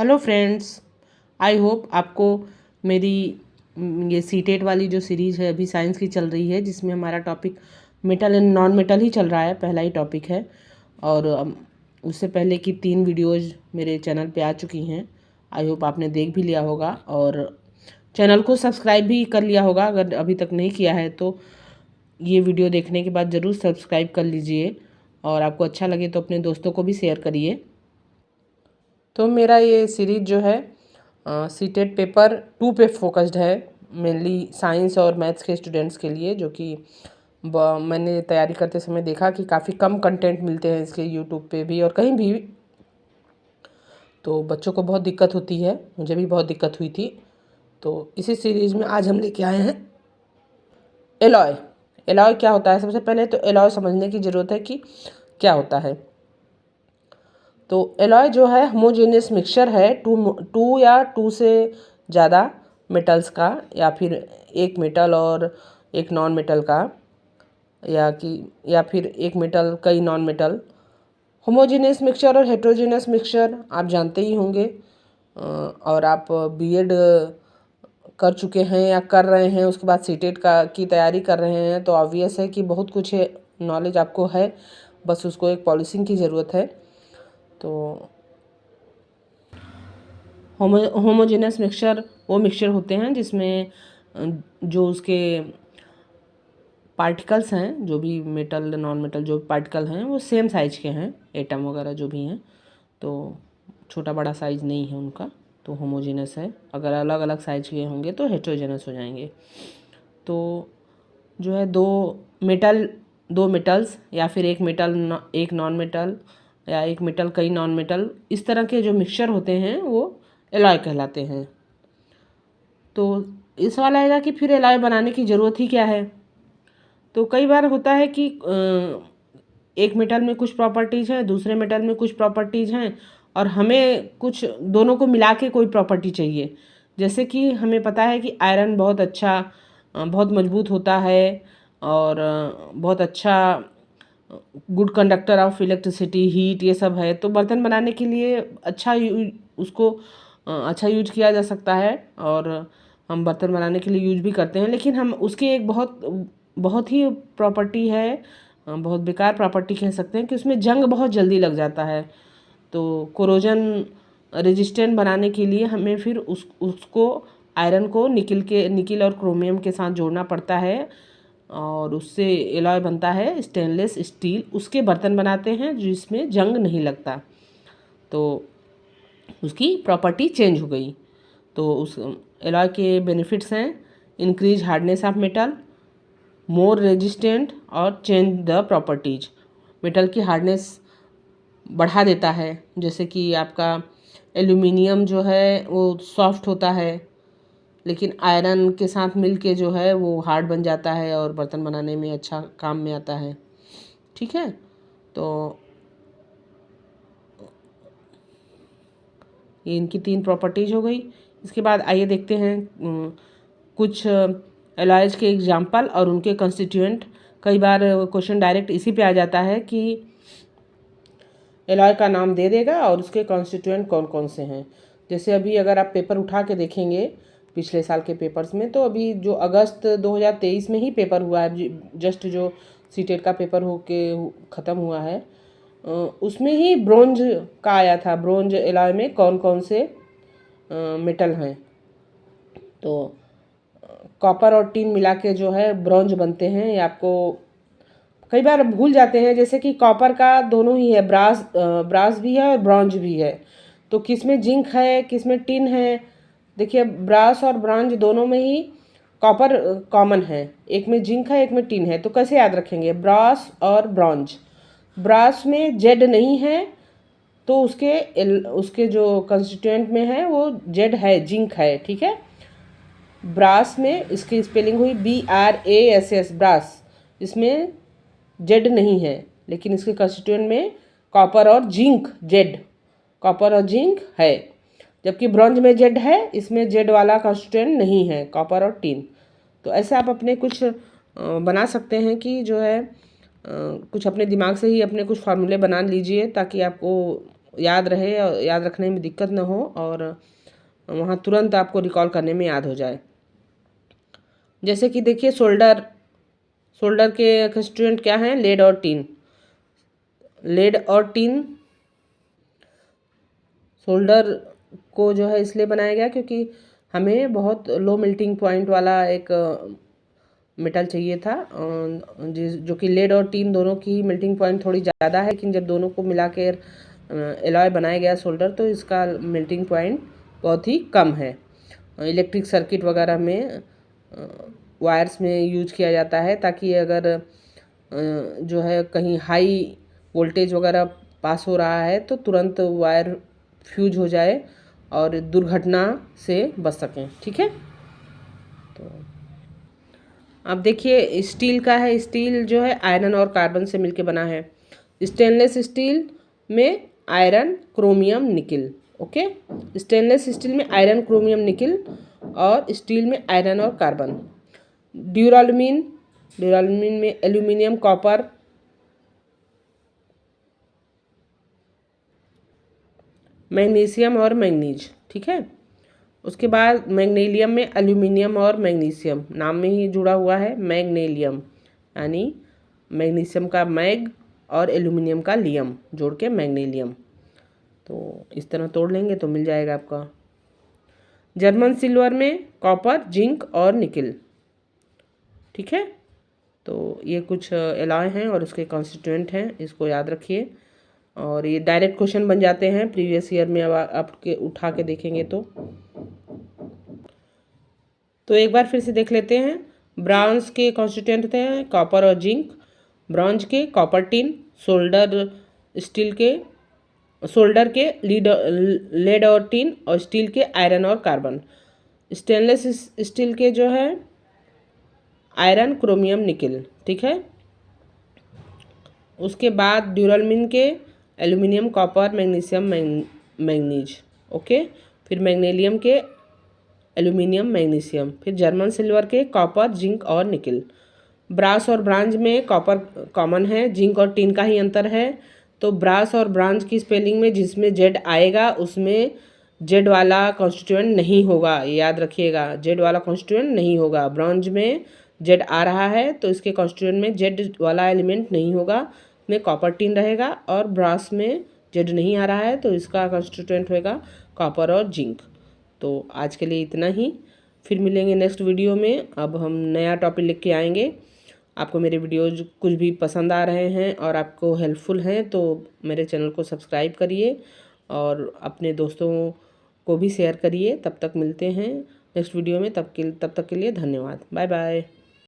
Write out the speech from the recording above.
Hello friends, I hope आपको मेरी ये सीटेट वाली जो सीरीज़ है अभी साइंस की चल रही है, जिसमें हमारा topic metal and non metal ही चल रहा है। पहला ही टॉपिक है और उससे पहले की 3 वीडियोज़ मेरे चैनल पे आ चुकी हैं। आई होप आपने देख भी लिया होगा और चैनल को सब्सक्राइब भी कर लिया होगा। अगर अभी तक नहीं किया है तो ये वीडियो देखने के बाद ज़रूर सब्सक्राइब कर लीजिए और आपको अच्छा लगे तो अपने दोस्तों को भी शेयर करिए। तो मेरा ये सीरीज जो है सीटेट पेपर 2 पे फोकस्ड है, मेनली साइंस और मैथ्स के स्टूडेंट्स के लिए, जो कि मैंने तैयारी करते समय देखा कि काफ़ी कम कंटेंट मिलते हैं इसके यूट्यूब पे भी और कहीं भी, तो बच्चों को बहुत दिक्कत होती है। मुझे भी बहुत दिक्कत हुई थी। तो इसी सीरीज़ में आज हम लेके आए हैं एलॉय। एलॉय क्या होता है? सबसे पहले तो एलॉय समझने की ज़रूरत है कि क्या होता है। तो एलॉय जो है होमोजेनियस मिक्सचर है टू या टू से ज़्यादा मेटल्स का, या फिर एक मेटल और एक नॉन मेटल का, या फिर एक मेटल कई नॉन मेटल। होमोजेनियस मिक्सचर और हेट्रोजेनियस मिक्सचर आप जानते ही होंगे, और आप बीएड कर चुके हैं या कर रहे हैं, उसके बाद सीटेट की तैयारी कर रहे हैं, तो ऑब्वियस है कि बहुत कुछ नॉलेज आपको है, बस उसको एक पॉलिशिंग की ज़रूरत है। तो होमोजेनस मिक्सचर वो मिक्सचर होते हैं जिसमें जो उसके पार्टिकल्स हैं, जो भी मेटल नॉन मेटल जो पार्टिकल हैं वो सेम साइज के हैं, एटम वगैरह जो भी हैं, तो छोटा बड़ा साइज नहीं है उनका, तो होमोजेनस है। अगर अलग अलग साइज के होंगे तो हेट्रोजेनस हो जाएंगे। तो जो है दो मेटल्स या फिर एक मेटल एक नॉन मेटल, या एक मेटल कई नॉन मेटल, इस तरह के जो मिक्सचर होते हैं वो एलॉय कहलाते हैं। तो इस सवाल आएगा कि फिर एलॉय बनाने की ज़रूरत ही क्या है। तो कई बार होता है कि एक मेटल में कुछ प्रॉपर्टीज़ हैं, दूसरे मेटल में कुछ प्रॉपर्टीज़ हैं, और हमें कुछ दोनों को मिला के कोई प्रॉपर्टी चाहिए। जैसे कि हमें पता है कि आयरन बहुत अच्छा बहुत मजबूत होता है और बहुत अच्छा good conductor of electricity, heat, ये सब है। तो बर्तन बनाने के लिए उसको अच्छा यूज किया जा सकता है और हम बर्तन बनाने के लिए यूज भी करते हैं। लेकिन हम उसके एक बहुत ही प्रॉपर्टी है, बहुत बेकार प्रॉपर्टी कह सकते हैं, कि उसमें जंग बहुत जल्दी लग जाता है। तो कोरोजन रेजिस्टेंट बनाने के लिए हमें फिर उसको आयरन को निकिल और क्रोमियम के साथ जोड़ना पड़ता है, और उससे एलॉय बनता है स्टेनलेस स्टील। उसके बर्तन बनाते हैं जिसमें जंग नहीं लगता, तो उसकी प्रॉपर्टी चेंज हो गई। तो उस एलॉय के बेनिफिट्स हैं increase hardness of metal, more resistant और चेंज द प्रॉपर्टीज। मेटल की हार्डनेस बढ़ा देता है, जैसे कि आपका एल्यूमिनियम जो है वो सॉफ्ट होता है, लेकिन आयरन के साथ मिल के जो है वो हार्ड बन जाता है और बर्तन बनाने में अच्छा काम में आता है। ठीक है, तो ये इनकी 3 प्रॉपर्टीज हो गई। इसके बाद आइए देखते हैं कुछ एलॉयज के एग्जाम्पल और उनके कंस्टिट्यूएंट। कई बार क्वेश्चन डायरेक्ट इसी पे आ जाता है कि एलॉय का नाम दे देगा और उसके कॉन्स्टिट्यूएंट कौन कौन से हैं। जैसे अभी अगर आप पेपर उठा के देखेंगे पिछले साल के पेपर्स में, तो अभी जो अगस्त 2023 में ही पेपर हुआ है, जस्ट जो सीटेट का पेपर हो के ख़त्म हुआ है, उसमें ही ब्रोंज का आया था। ब्रोंज एलॉय में कौन कौन से मेटल हैं, तो कॉपर और टिन मिला के जो है ब्रोंज बनते हैं। ये आपको कई बार भूल जाते हैं, जैसे कि कॉपर का दोनों ही है, ब्रास भी है और ब्रॉन्ज भी है। तो किस में जिंक है, किस में टिन है। देखिए, ब्रास और ब्रॉन्ज दोनों में ही कॉपर कॉमन है, एक में जिंक है एक में टिन है। तो कैसे याद रखेंगे ब्रास और ब्रॉन्ज? ब्रास में जेड नहीं है, तो उसके जो कंस्टिट्यूएंट में है वो जेड है, जिंक है। ठीक है, ब्रास में इसकी स्पेलिंग हुई BRASS, ब्रास। इसमें जेड नहीं है, लेकिन इसके कंस्टिट्यूएंट में कॉपर और जिंक, जेड, कॉपर और जिंक है। जबकि ब्रॉन्ज में जेड है, इसमें जेड वाला कंस्टिट्यूएंट नहीं है, कॉपर और टिन। तो ऐसे आप अपने कुछ बना सकते हैं कि जो है कुछ अपने दिमाग से ही अपने कुछ फार्मूले बना लीजिए, ताकि आपको याद रहे और याद रखने में दिक्कत ना हो, और वहाँ तुरंत आपको रिकॉल करने में याद हो जाए। जैसे कि देखिए सोल्डर के कंस्टिट्यूएंट क्या हैं, लेड और टिन। लेड और टिन सोल्डर को जो है इसलिए बनाया गया क्योंकि हमें बहुत लो मेल्टिंग पॉइंट वाला एक मेटल चाहिए था, जो कि लेड और टिन दोनों की मेल्टिंग पॉइंट थोड़ी ज़्यादा है, लेकिन जब दोनों को मिला कर एलॉय बनाया गया सोल्डर, तो इसका मेल्टिंग पॉइंट बहुत ही कम है। इलेक्ट्रिक सर्किट वगैरह में वायर्स में यूज किया जाता है, ताकि अगर जो है कहीं हाई वोल्टेज वगैरह पास हो रहा है तो तुरंत वायर फ्यूज हो जाए और दुर्घटना से बच सकें। ठीक है, तो अब देखिए स्टील का है। स्टील जो है आयरन और कार्बन से मिलके बना है। स्टेनलेस स्टील में iron, chromium, nickel. Okay, stainless steel में आयरन, क्रोमियम, निकिल, और स्टील में आयरन और कार्बन। ड्यूरालुमीन में एल्यूमिनियम, कॉपर, मैग्नीशियम और मैंगनीज। ठीक है, उसके बाद मैग्नीलियम में एल्यूमिनियम और मैग्नीशियम, नाम में ही जुड़ा हुआ है मैग्नीलियम, यानी मैग्नीशियम का मैग और एल्यूमिनियम का लियम जोड़ के मैग्नीलियम। तो इस तरह तोड़ लेंगे तो मिल जाएगा आपका। जर्मन सिल्वर में कॉपर, जिंक और निकिल। ठीक है, तो ये कुछ एलॉय हैं और उसके कॉन्स्टिट्यूएंट हैं, इसको याद रखिए। और ये डायरेक्ट क्वेश्चन बन जाते हैं प्रीवियस ईयर में, अब आपके उठा के देखेंगे तो एक बार फिर से देख लेते हैं। ब्रॉन्ज के कॉन्स्टिट्यूएंट होते हैं कॉपर और जिंक। ब्रॉन्ज के कॉपर, टिन। सोल्डर के लेड और टिन, और स्टील के आयरन और कार्बन। स्टेनलेस स्टील के जो है आयरन, क्रोमियम, निकिल। ठीक है, उसके बाद ड्यूरालुमीन के aluminium, copper, magnesium, manganese. Okay, फिर मैग्नीलियम के एल्यूमिनियम, मैग्नीशियम। फिर जर्मन सिल्वर के कॉपर, जिंक और निकिल। ब्रास और ब्रांज में कॉपर कॉमन है, जिंक और टिन का ही अंतर है। तो ब्रास और ब्रांज की स्पेलिंग में जिसमें जेड आएगा उसमें जेड वाला कॉन्स्टिट्यूएंट नहीं होगा, याद रखिएगा, जेड वाला कॉन्स्टिट्यूएंट नहीं होगा। ब्रॉन्ज में जेड आ रहा है तो इसके कॉन्स्टिट्यूएंट में जेड वाला एलिमेंट नहीं होगा, में कॉपर, टिन रहेगा। और ब्रास में जेड नहीं आ रहा है तो इसका कॉन्स्टिट्यूएंट होगा कॉपर और जिंक। तो आज के लिए इतना ही, फिर मिलेंगे नेक्स्ट वीडियो में। अब हम नया टॉपिक लेके आएंगे। आपको मेरे वीडियोज कुछ भी पसंद आ रहे हैं और आपको हेल्पफुल हैं तो मेरे चैनल को सब्सक्राइब करिए और अपने दोस्तों को भी शेयर करिए। तब तक मिलते हैं नेक्स्ट वीडियो में, तब तक के लिए धन्यवाद। Bye bye.